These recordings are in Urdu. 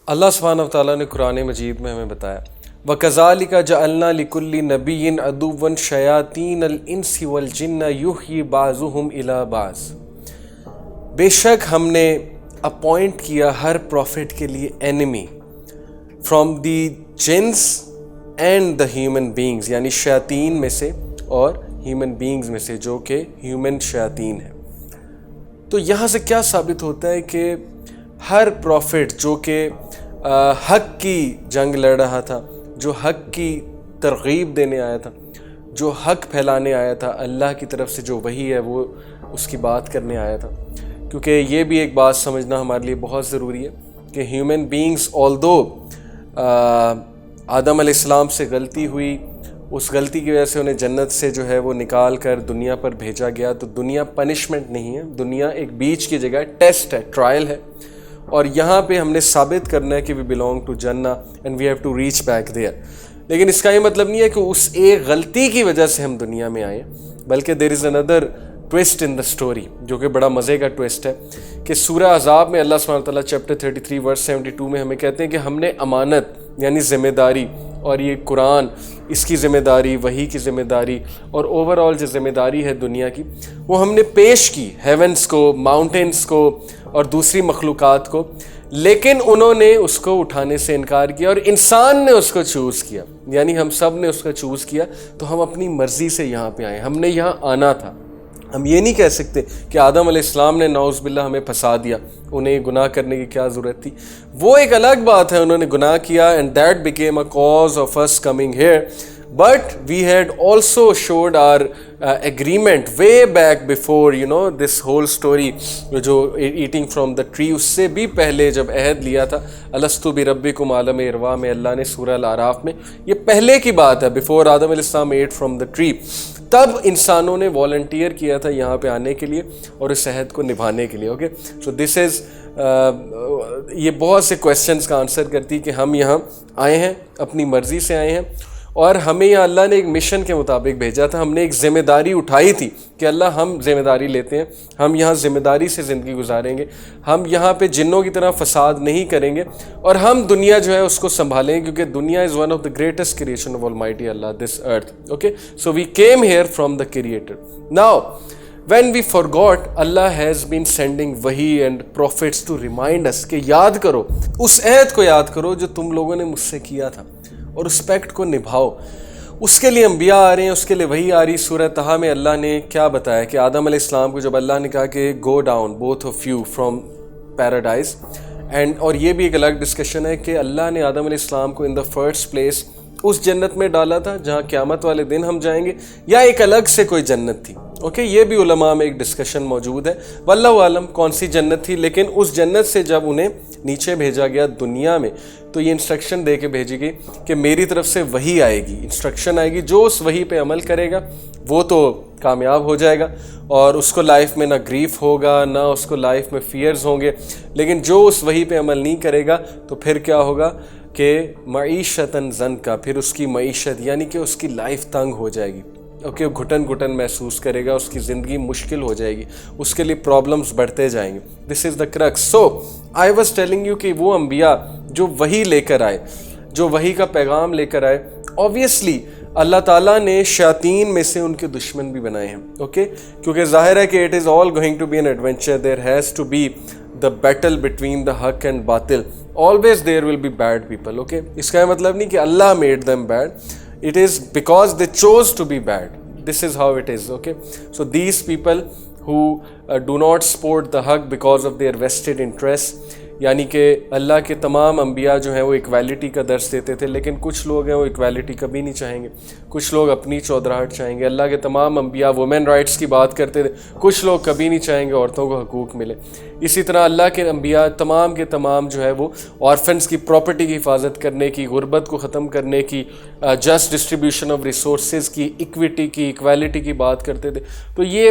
اللہ سبحانہ و تعالیٰ نے قرآن مجید میں ہمیں بتایا وَكَذَلِكَ جَعَلْنَا لِكُلِّ نَبِيٍّ عَدُوًّا شَيَاطِينَ الْإِنسِ وَالْجِنَّ يُحْيِي بَعْضُهُمْ إِلَى بَعْضٍ، بے شک ہم نے اپوائنٹ کیا ہر پروفٹ کے لیے اینمی فرام دی جنس اینڈ دا ہیومن بینگز، یعنی شیاطین میں سے اور ہیومن بینگز میں سے جو کہ ہیومن شیاطین ہیں۔ تو یہاں سے کیا ثابت ہوتا ہے کہ ہر پروفٹ جو کہ حق کی جنگ لڑ رہا تھا، جو حق کی ترغیب دینے آیا تھا، جو حق پھیلانے آیا تھا، اللہ کی طرف سے جو وحی ہے وہ اس کی بات کرنے آیا تھا۔ کیونکہ یہ بھی ایک بات سمجھنا ہمارے لیے بہت ضروری ہے کہ ہیومن بینگز آلدو آدم علیہ السلام سے غلطی ہوئی، اس غلطی کی وجہ سے انہیں جنت سے جو ہے وہ نکال کر دنیا پر بھیجا گیا، تو دنیا پنشمنٹ نہیں ہے، دنیا ایک بیچ کی جگہ ٹیسٹ ہے، ٹرائل ہے، اور یہاں پہ ہم نے ثابت کرنا ہے کہ وی بلانگ ٹو جنہ and we have to reach back there. لیکن اس کا یہ مطلب نہیں ہے کہ اس ایک غلطی کی وجہ سے ہم دنیا میں آئے، بلکہ دیر از اندر ٹوسٹ ان دا اسٹوری، جو کہ بڑا مزے کا ٹوسٹ ہے کہ سورہ احزاب میں اللہ سبحانہ تعالیٰ چیپٹر 33 ورس 72 میں ہمیں کہتے ہیں کہ ہم نے امانت یعنی ذمہ داری، اور یہ قرآن اس کی ذمہ داری، وحی کی ذمہ داری، اور اوور آل جو ذمہ داری ہے دنیا کی، وہ ہم نے پیش کی ہیونس کو، ماؤنٹینس کو اور دوسری مخلوقات کو، لیکن انہوں نے اس کو اٹھانے سے انکار کیا اور انسان نے اس کو چوز کیا، یعنی ہم سب نے اس کو چوز کیا، تو ہم اپنی مرضی سے یہاں پہ آئے، ہم نے یہاں آنا تھا۔ ہم یہ نہیں کہہ سکتے کہ آدم علیہ السلام نے نعوذ باللہ ہمیں پھنسا دیا، انہیں گناہ کرنے کی کیا ضرورت تھی، وہ ایک الگ بات ہے، انہوں نے گناہ کیا and that became a cause of us coming here, but we had also should our agreement way back before this whole story جو eating from the tree، اس سے بھی پہلے جب عہد لیا تھا الستو بربکم عالم اروا میں اللہ نے سورہ الاعراف میں، یہ پہلے کی بات ہے، before آدم علیہ السلام ate from the tree، تب انسانوں نے والنٹیئر کیا تھا یہاں پہ آنے کے لیے اور اس عہد کو نبھانے کے لیے۔ اوکے، سو دس از یہ بہت سے کویسچنس کا آنسر کرتی کہ ہم یہاں آئے ہیں، اپنی مرضی سے آئے ہیں، اور ہمیں یہاں اللہ نے ایک مشن کے مطابق بھیجا تھا، ہم نے ایک ذمہ داری اٹھائی تھی کہ اللہ ہم ذمہ داری لیتے ہیں، ہم یہاں ذمہ داری سے زندگی گزاریں گے، ہم یہاں پہ جنوں کی طرح فساد نہیں کریں گے، اور ہم دنیا جو ہے اس کو سنبھالیں گے، کیونکہ دنیا is one of the greatest creation of almighty اللہ، this earth. Okay, so we came here from the creator. Now when we forgot, Allah has been sending wahi and prophets to remind us کہ یاد کرو، اس عہد کو یاد کرو جو تم لوگوں نے مجھ سے کیا تھا، اور اس پیکٹ کو نبھاؤ۔ اس کے لیے انبیاء آ رہے ہیں، اس کے لیے وحی آ رہی۔ سورہ طٰہٰ میں اللہ نے کیا بتایا کہ آدم علیہ السلام کو جب اللہ نے کہا کہ go down both of you from paradise, اور یہ بھی ایک الگ ڈسکشن ہے کہ اللہ نے آدم علیہ السلام کو ان دا فرسٹ پلیس اس جنت میں ڈالا تھا جہاں قیامت والے دن ہم جائیں گے، یا ایک الگ سے کوئی جنت تھی۔ اوکے، یہ بھی علماء میں ایک ڈسکشن موجود ہے، واللہ عالم کون سی جنت تھی، لیکن اس جنت سے جب انہیں نیچے بھیجا گیا دنیا میں، تو یہ انسٹرکشن دے کے بھیجی گئی کہ میری طرف سے وحی آئے گی، انسٹرکشن آئے گی، جو اس وحی پہ عمل کرے گا وہ تو کامیاب ہو جائے گا، اور اس کو لائف میں نہ گریف ہوگا، نہ اس کو لائف میں فیئرز ہوں گے، لیکن جو اس وحی پہ عمل نہیں کرے گا تو پھر کیا ہوگا کہ معیشتاً ضنکا، پھر اس کی معیشت یعنی کہ اس کی لائف تنگ ہو جائے گی۔ اوکے، گھٹن گھٹن محسوس کرے گا، اس کی زندگی مشکل ہو جائے گی، اس کے لیے پرابلمس بڑھتے جائیں گے۔ This is the crux. So I was telling you کہ وہ انبیاء جو وحی لے کر آئے، جو وحی کا پیغام لے کر آئے، اوبویسلی اللہ تعالیٰ نے شیاطین میں سے ان کے دشمن بھی بنائے ہیں۔ اوکے، کیونکہ ظاہر ہے کہ it is all going to be an adventure, there has to be the battle between the حق and باطل، always there will be bad people۔ okay، اس کا یہ مطلب نہیں کہ اللہ made them bad، it is because they chose to be bad، this is how it is۔ okay، so these people who do not support the حق because of their vested interests، یعنی کہ اللہ کے تمام انبیاء جو ہیں وہ ایکویلٹی کا درس دیتے تھے، لیکن کچھ لوگ ہیں وہ ایکویلٹی کبھی نہیں چاہیں گے، کچھ لوگ اپنی چودراہٹ چاہیں گے۔ اللہ کے تمام انبیاء وومن رائٹس کی بات کرتے تھے، کچھ لوگ کبھی نہیں چاہیں گے عورتوں کو حقوق ملے۔ اسی طرح اللہ کے انبیاء تمام کے تمام جو ہے وہ آرفنس کی پراپرٹی کی حفاظت کرنے کی، غربت کو ختم کرنے کی، جسٹ ڈسٹریبیوشن آف ریسورسز کی، ایکویٹی کی، ایکویلٹی کی بات کرتے تھے، تو یہ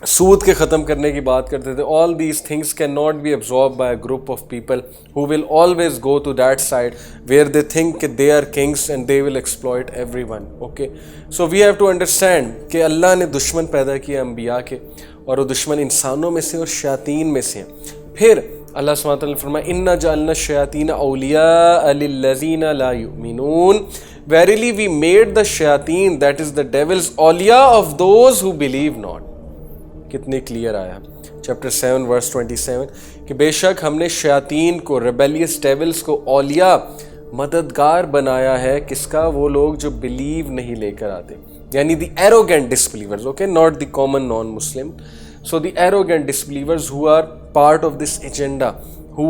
سود کے ختم کرنے کی بات کرتے تھے۔ All these things can not be absorbed by a group of people who will always go to that side where they think کہ they are kings and they will exploit everyone۔ okay، so we have to understand کہ اللہ نے دشمن پیدا کیا انبیاء کے، اور وہ دشمن انسانوں میں سے اور شیاطین میں سے ہیں۔ پھر اللہ سبحانہ وتعالیٰ نے فرمایا اِنَّا جَعَلْنَا الشَّيَاطِينَ أَوْلِيَاءَ لِلَّذِينَ لَا يُؤْمِنُونَ Verily we made the shayateen, that is the devils, awliya of those who believe not. کتنی کلیئر آیا چیپٹر 7 ورس 27 کہ بے شک ہم نے شیاطین کو ریبیلیس ڈیولز کو اولیاء مددگار بنایا ہے. کس کا؟ وہ لوگ جو بلیو نہیں لے کر آتے, یعنی the arrogant disbelievers, okay, not the common non Muslim. So the arrogant disbelievers who are part of this agenda, who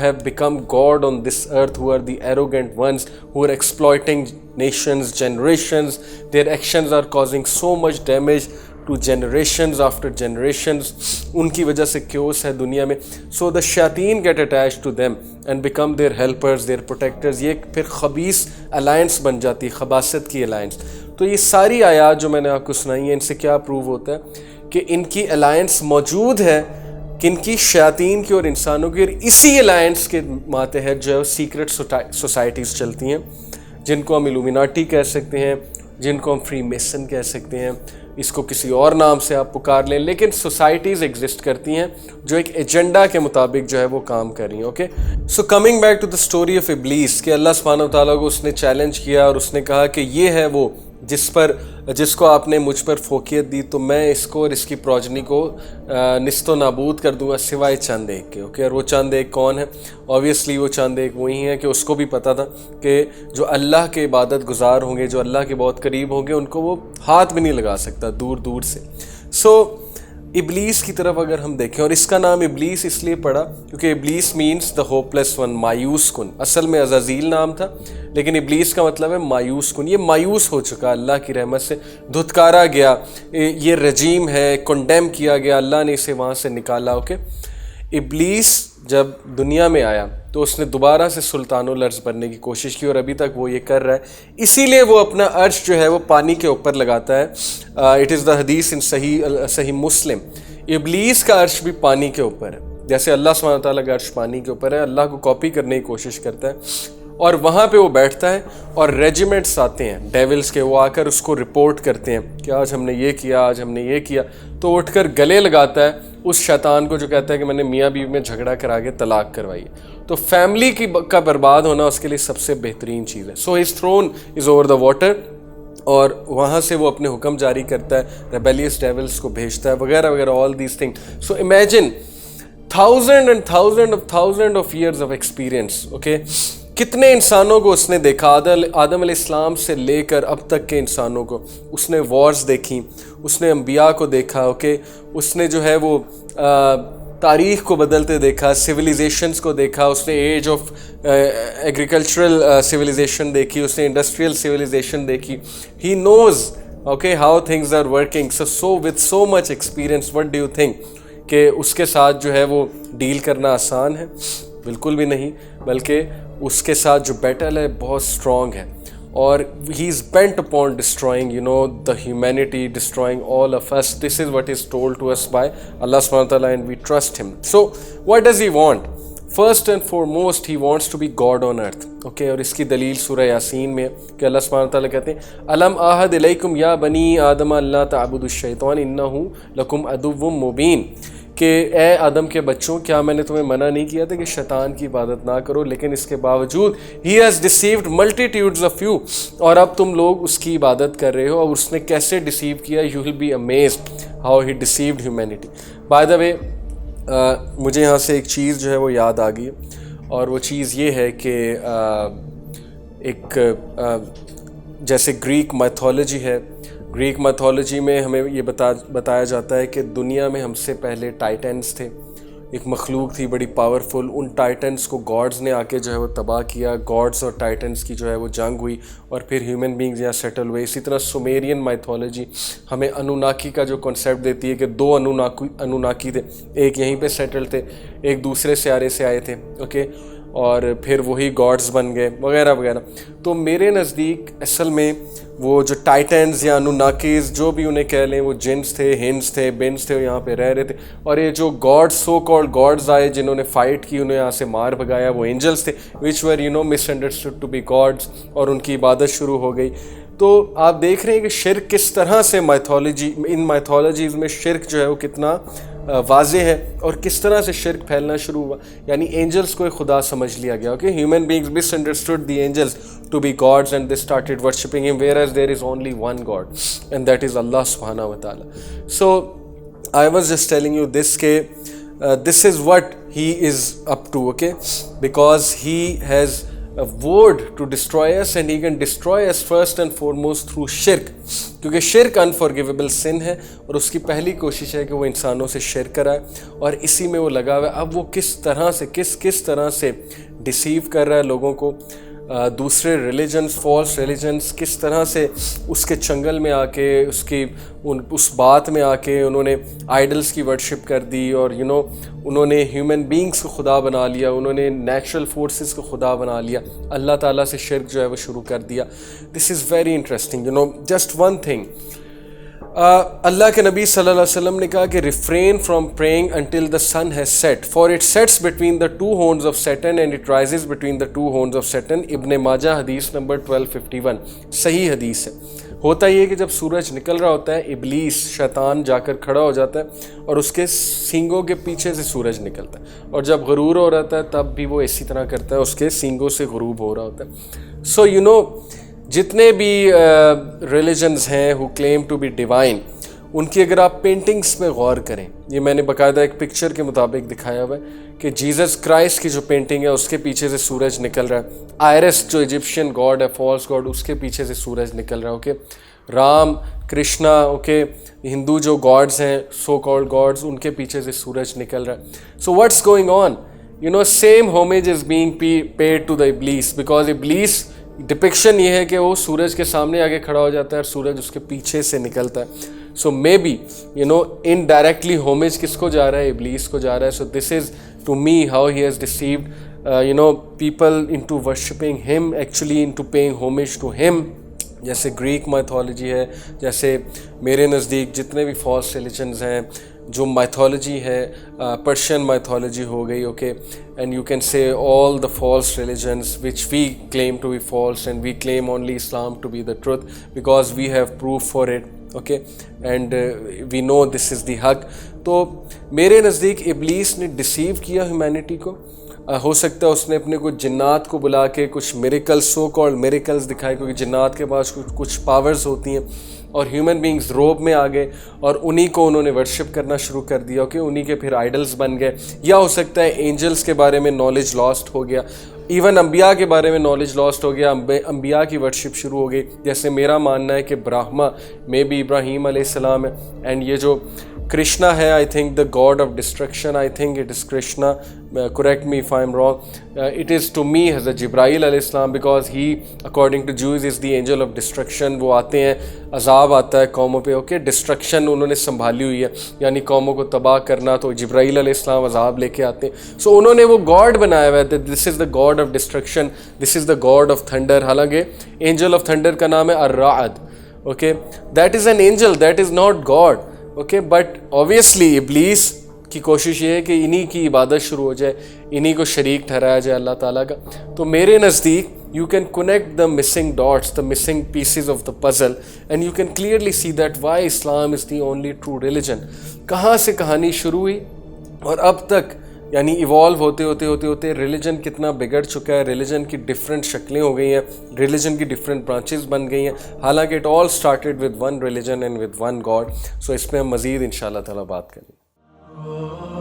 have become God on this earth, who are the arrogant ones, who are exploiting nations, generations. Their actions are causing so much damage to generations after generations. Unki wajah se chaos hai duniya mein. So the shayateen get attached to them and become their helpers, their protectors. یہ پھر خبیث alliance بن جاتی ہے, خباثت کی alliance. تو یہ ساری آیات جو میں نے آپ کو سنائی ہیں, ان سے کیا پروو ہوتا ہے کہ ان کی الائنس موجود ہے, کن کی؟ شیاطین کی اور انسانوں کی. اور اسی الائنس کے ماتحت جو ہے سیکرٹ سوسائٹیز چلتی ہیں, جن کو ہم الومیناٹی کہہ سکتے ہیں, جن کو ہم فری میسن کہہ سکتے ہیں, اس کو کسی اور نام سے آپ پکار لیں, لیکن سوسائٹیز ایگزسٹ کرتی ہیں جو ایک ایجنڈا کے مطابق جو ہے وہ کام کر رہی ہیں. Okay, so coming back to the story of Iblis, کہ اللہ سبحانہ وتعالیٰ کو اس نے چیلنج کیا اور اس نے کہا کہ یہ ہے وہ جس کو آپ نے مجھ پر فوقیت دی, تو میں اس کو اور اس کی پروجنی کو نست و نابود کر دوں گا سوائے چند ایک کے. اوکے, اور وہ چند ایک کون ہے؟ اوبویسلی وہ چند ایک وہی ہیں کہ اس کو بھی پتہ تھا کہ جو اللہ کے عبادت گزار ہوں گے, جو اللہ کے بہت قریب ہوں گے, ان کو وہ ہاتھ بھی نہیں لگا سکتا دور دور سے. سو ابلیس کی طرف اگر ہم دیکھیں, اور اس کا نام ابلیس اس لیے پڑا کیونکہ ابلیس مینس دا ہوپلیس ون, مایوس کن. اصل میں عزازیل نام تھا, لیکن ابلیس کا مطلب ہے مایوس کن. یہ مایوس ہو چکا, اللہ کی رحمت سے دھتکارا گیا, یہ رجیم ہے, کنڈیم کیا گیا, اللہ نے اسے وہاں سے نکالا. اوکے, ابلیس جب دنیا میں آیا تو اس نے دوبارہ سے سلطان الارض بننے کی کوشش کی, اور ابھی تک وہ یہ کر رہا ہے. اسی لیے وہ اپنا عرش جو ہے وہ پانی کے اوپر لگاتا ہے. اٹ از دا حدیث ان صحیح مسلم, ابلیس کا عرش بھی پانی کے اوپر ہے. جیسے اللہ سبحانہ تعالیٰ کا عرش پانی کے اوپر ہے, اللہ کو کاپی کرنے کی کوشش کرتا ہے, اور وہاں پہ وہ بیٹھتا ہے, اور ریجیمنٹس آتے ہیں ڈیولز کے, وہ آ کر اس کو رپورٹ کرتے ہیں کہ آج ہم نے یہ کیا, آج ہم نے یہ کیا. تو وہ اٹھ کر گلے لگاتا ہے اس شیطان کو جو کہتا ہے کہ میں نے میاں بیوی میں جھگڑا کرا کے طلاق کروائی. تو فیملی کا برباد ہونا اس کے لیے سب سے بہترین چیز ہے. So his thrown is over the water, اور وہاں سے وہ اپنے حکم جاری کرتا ہے, ریبیلیس ڈیولز کو بھیجتا ہے, وغیرہ وغیرہ, all these thing. So imagine thousand of years of experience. Okay, کتنے انسانوں کو اس نے دیکھا, آدم علیہ السلام سے لے کر اب تک کے انسانوں کو. اس نے وارز دیکھی, اس نے انبیاء کو دیکھا. اوکے, اس نے جو ہے وہ تاریخ کو بدلتے دیکھا, سویلائزیشنز کو دیکھا, اس نے ایج آف ایگریکلچرل سویلائزیشن دیکھی, اس نے انڈسٹریل سویلائزیشن دیکھی. He knows okay how things are working. So with so much experience, what do you think کہ اس کے ساتھ جو ہے وہ ڈیل کرنا آسان ہے؟ بالکل بھی نہیں, بلکہ اس کے ساتھ جو بیٹل ہے بہت اسٹرانگ ہے, اور he is bent upon destroying the humanity, destroying all of us. This is what is told to us by Allah سبحانہ تعالیٰ, and we trust him. So what does he want? First and foremost he wants to be god on earth. Okay, اور اس کی دلیل سورہ یاسین میں کہ اللہ سبحانہ تعالیٰ کہتے ہیں الم اعہد الیکم یا بنی آدم اللہ تعبدوا الشیطان انہ لکم عدو مبین, کہ اے آدم کے بچوں, کیا میں نے تمہیں منع نہیں کیا تھا کہ شیطان کی عبادت نہ کرو؟ لیکن اس کے باوجود he has deceived multitudes of you, اور اب تم لوگ اس کی عبادت کر رہے ہو. اور اس نے کیسے ڈیسیو کیا؟ You will be amazed how he deceived humanity. By the way, مجھے یہاں سے ایک چیز جو ہے وہ یاد آ گئی, اور وہ چیز یہ ہے کہ ایک جیسے گریک میتھولوجی ہے, گریک میتھولوجی میں ہمیں یہ بتایا جاتا ہے کہ دنیا میں ہم سے پہلے ٹائٹنز تھے, ایک مخلوق تھی بڑی پاورفل. ان ٹائٹنز کو گاڈز نے آ کے جو ہے وہ تباہ کیا, گاڈز اور ٹائٹنز کی جو ہے وہ جنگ ہوئی, اور پھر ہیومن بینگز یہاں سیٹل ہوئے. اسی طرح سومیرین میتھولوجی ہمیں انوناکی کا جو کنسیپٹ دیتی ہے کہ دو انوناکی تھے, ایک یہیں پہ سیٹل تھے, ایک دوسرے سیارے سے آئے تھے. اوکے, اور پھر وہی گاڈز بن گئے, وغیرہ وغیرہ. تو میرے نزدیک اصل میں وہ جو ٹائٹنز یا انوناکیز جو بھی انہیں کہہ لیں, وہ جنس تھے, ہنس تھے, بنس تھے, وہ یہاں پہ رہ رہے تھے. اور یہ جو گاڈز, سو کالڈ گاڈز آئے جنہوں نے فائٹ کی, انہیں یہاں سے مار بھگایا, وہ اینجلس تھے وچ ور مس انڈرسٹوڈ ٹو بی گاڈز, اور ان کی عبادت شروع ہو گئی. تو آپ دیکھ رہے ہیں کہ شرک کس طرح سے ان میتھولوجیز میں شرک جو ہے وہ کتنا واضح ہے، اور کس طرح سے شرک پھیلنا شروع ہوا. یعنی اینجلس کو خدا سمجھ لیا گیا. Okay, human beings misunderstood the angels to be gods and they started worshipping him where there is only one god and that is Allah سبحانہ و تعالیٰ. سو I was just telling you this this is what he is up to, okay, because he has vowed to destroy us, and he can destroy us first and foremost through shirk, کیونکہ شرک unforgivable sin ہے اور اس کی پہلی کوشش ہے کہ وہ انسانوں سے شرک کرائے اور اسی میں وہ لگا ہوا ہے. اب وہ کس طرح سے کس طرح سے ڈیسیو کر رہا ہے لوگوں کو، دوسرے ریلیجنس، فالس ریلیجنس، کس طرح سے اس کے چنگل میں آ کے اس بات میں آ کے انہوں نے آئیڈلس کی ورشپ کر دی، اور انہوں نے ہیومن بینگس کو خدا بنا لیا، انہوں نے نیچرل فورسز کو خدا بنا لیا، اللہ تعالیٰ سے شرک جو ہے وہ شروع کر دیا. This is very interesting. Just one thing, Allah کے نبی صلی اللہ علیہ وسلم نے کہا کہ refrain from praying until the sun has set for it sets between the two horns of Satan and it rises between the two horns of Satan. Ibn Majah حدیث نمبر 1251، صحیح حدیث ہے. ہوتا یہ کہ جب سورج نکل رہا ہوتا ہے، ابلیس شیطان جا کر کھڑا ہو جاتا ہے اور اس کے سینگوں کے پیچھے سے سورج نکلتا ہے، اور جب غرور ہو رہا ہے تب بھی وہ اسی طرح کرتا ہے، اس کے سینگوں سے غروب ہو رہا ہوتا ہے. سو جتنے بھی ریلیجنز ہیں ہو کلیم ٹو بی ڈیوائن، ان کی اگر آپ پینٹنگز میں غور کریں، یہ میں نے باقاعدہ ایک پکچر کے مطابق دکھایا ہوا ہے کہ جیزس کرائسٹ کی جو پینٹنگ ہے اس کے پیچھے سے سورج نکل رہا ہے. آئرس جو ایجپشین گاڈ ہے، فالس گاڈ، اس کے پیچھے سے سورج نکل رہا ہے. اوکے، رام، کرشنا، اوکے، ہندو جو گاڈز ہیں، سو کالڈ گاڈز، ان کے پیچھے سے سورج نکل رہا ہے. So what's going on? Same homage is being paid to the Iblis, because ابلیس ڈپکشن یہ ہے کہ وہ سورج کے سامنے آگے کھڑا ہو جاتا ہے اور سورج اس کے پیچھے سے نکلتا ہے. سو مے بی انڈائریکٹلی ہومیج کس کو جا رہا ہے؟ ابلیس کو جا رہا ہے. So this is to me how he has deceived people into worshipping him, actually into paying homage to him. جیسے گریک مائتھولوجی ہے، جیسے میرے نزدیک جتنے بھی فالس ریلیجنز ہیں، جو مائتھولوجی ہے، پرشین مائتھولوجی ہو گئی، okay, and you can say all the false religions which we claim to be false and we claim only Islam to be the truth because we have proof for it, okay, and we know this is the حق. تو میرے نزدیک ابلیس نے ڈسیو کیا ہیومینٹی کو. ہو سکتا ہے اس نے اپنے کچھ جنات کو بلا کے کچھ میریکلز، سو کالڈ میریکلز دکھائے، کیونکہ جنات کے پاس کچھ پاورز ہوتی ہیں، اور ہیومن بینگز روب میں آ گئے اور انہی کو انہوں نے ورشپ کرنا شروع کر دیا. اوکے، انہی کے پھر آئیڈلز بن گئے. یا ہو سکتا ہے اینجلز کے بارے میں نالج لاسٹ ہو گیا، ایون انبیاء کے بارے میں نالج لاسٹ ہو گیا، انبیاء کی ورشپ شروع ہو گئی. جیسے میرا ماننا ہے کہ برہما میں بھی ابراہیم علیہ السلام ہے، اینڈ یہ جو کرشنا ہے، I think the god of destruction, I think it is Krishna, correct me if I am wrong, it is to me حضرت جبرائیل علیہ السلام، because he according to Jews is the angel of destruction. وہ آتے ہیں، عذاب آتا ہے قوموں پہ، اوکے، ڈسٹرکشن انہوں نے سنبھالی ہوئی ہے، یعنی قوموں کو تباہ کرنا، تو جبرائیل علیہ السلام عذاب لے کے آتے ہیں. سو انہوں نے وہ گاڈ بنایا ہوا ہے، this is the god of destruction, this is the god of thunder. حالانکہ اینجل آف تھنڈر کا نام ہے الرعد، okay, that is an angel, that is not god, okay. But obviously Iblis کی کوشش یہ ہے کہ انہی کی عبادت شروع ہو جائے، انہی کو شریک ٹھہرایا جائے اللہ تعالیٰ کا. تو میرے نزدیک you can connect the missing dots, the missing pieces of the puzzle, and you can clearly see that why Islam is the only true religion. کہاں سے کہانی شروع ہوئی اور اب تک یعنی ایوالو ہوتے ریلیجن کتنا بگڑ چکا ہے. ریلیجن کی ڈفرینٹ شکلیں ہو گئی ہیں، ریلیجن کی ڈفرینٹ برانچز بن گئی ہیں، حالانکہ it all started with one religion and with one god. So اس پہ ہم مزید انشاءاللہ تعالیٰ بات کریں گے.